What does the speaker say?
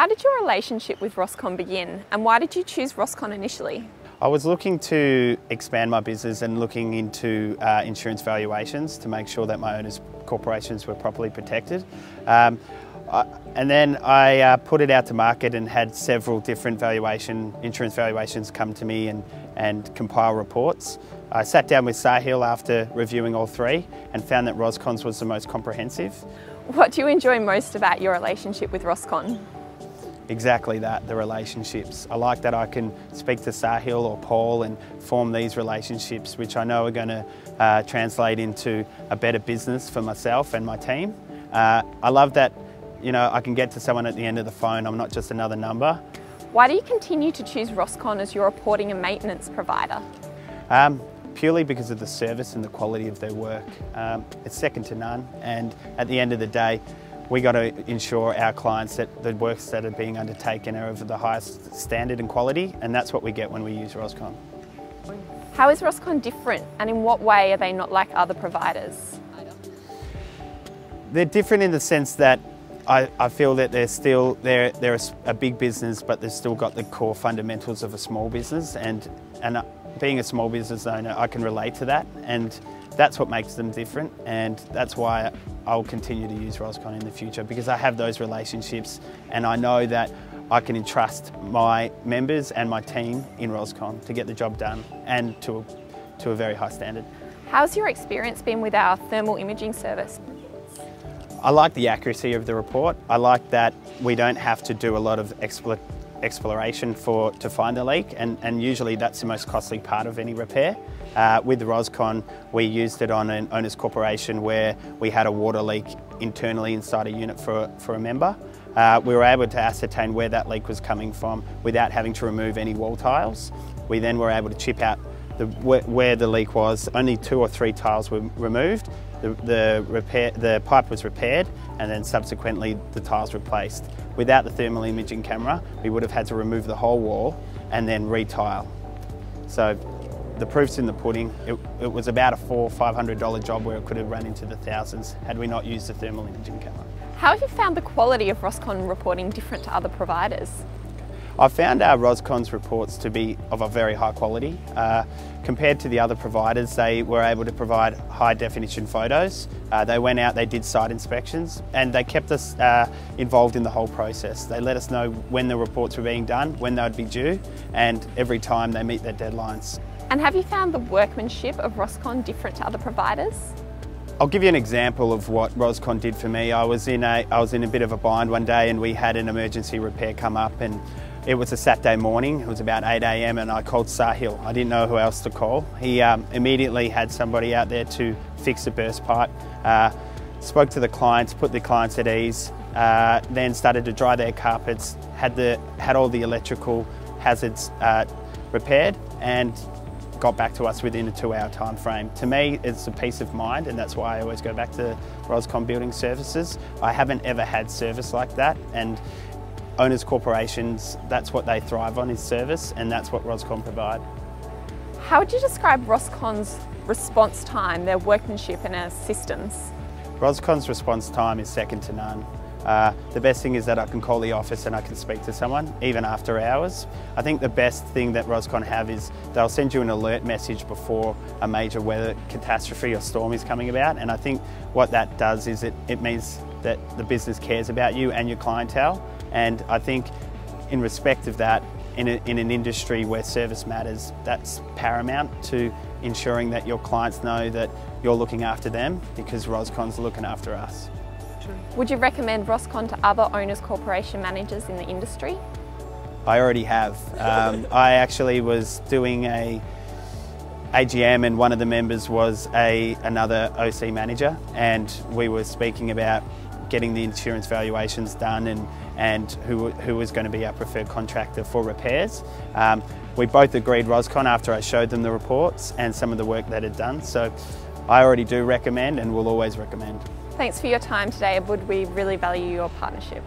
How did your relationship with Roscon begin, and why did you choose Roscon initially? I was looking to expand my business and looking into insurance valuations to make sure that my owners' corporations were properly protected. And then I put it out to market and had several different insurance valuations come to me and compile reports. I sat down with Sahil after reviewing all three and found that Roscon's was the most comprehensive. What do you enjoy most about your relationship with Roscon? Exactly that, the relationships. I like that I can speak to Sahil or Paul and form these relationships which I know are going to translate into a better business for myself and my team. I love that I can get to someone at the end of the phone. I'm not just another number. Why do you continue to choose Roscon as your reporting and maintenance provider? Purely because of the service and the quality of their work. It's second to none, and at the end of the day, we got to ensure our clients that the works that are being undertaken are of the highest standard and quality, and that's what we get when we use Roscon. How is Roscon different, and in what way are they not like other providers? They're different in the sense that I feel that they're a big business, but they've still got the core fundamentals of a small business, and being a small business owner, I can relate to that, and that's what makes them different, and that's why I'll continue to use Roscon in the future, because I have those relationships and I know that I can entrust my members and my team in Roscon to get the job done, and to a very high standard. How's your experience been with our thermal imaging service? I like the accuracy of the report. I like that we don't have to do a lot of exploration to find a leak, and usually that's the most costly part of any repair. With the Roscon, we used it on an owner's corporation where we had a water leak internally inside a unit for a member. We were able to ascertain where that leak was coming from without having to remove any wall tiles. We then were able to chip out where the leak was. Only 2 or 3 tiles were removed. The pipe was repaired, and then subsequently the tiles replaced. Without the thermal imaging camera, we would have had to remove the whole wall and then retile. So the proof's in the pudding. It was about a $400 or $500 job where it could have run into the thousands had we not used the thermal imaging camera. How have you found the quality of Roscon reporting different to other providers? I've found our Roscon's reports to be of a very high quality. Compared to the other providers, they were able to provide high definition photos. They went out, they did site inspections, and they kept us involved in the whole process. They let us know when the reports were being done, when they would be due, and every time they meet their deadlines. And have you found the workmanship of Roscon different to other providers? I'll give you an example of what Roscon did for me. I was in a bit of a bind one day, and we had an emergency repair come up, and it was a Saturday morning. It was about 8 AM, and I called Sahil. I didn't know who else to call. He immediately had somebody out there to fix the burst pipe, spoke to the clients, put the clients at ease, then started to dry their carpets, had all the electrical hazards repaired, and got back to us within a 2-hour time frame. To me, it's a peace of mind, and that's why I always go back to Roscon Building Services. I haven't ever had service like that, and owners' corporations, that's what they thrive on, is service, and that's what Roscon provide. How would you describe Roscon's response time, their workmanship and our systems? Roscon's response time is second to none. The best thing is that I can call the office and I can speak to someone, even after hours. I think the best thing that Roscon have is they'll send you an alert message before a major weather catastrophe or storm is coming about, and I think what that does is it means that the business cares about you and your clientele, and I think in respect of that, in an industry where service matters, that's paramount to ensuring that your clients know that you're looking after them, because Roscon's looking after us. Would you recommend Roscon to other owners corporation managers in the industry? I already have. I actually was doing a AGM, and one of the members was another OC manager, and we were speaking about getting the insurance valuations done and who was going to be our preferred contractor for repairs. We both agreed Roscon after I showed them the reports and some of the work that had done, so I already do recommend and will always recommend. Thanks for your time today, Abud. We really value your partnership.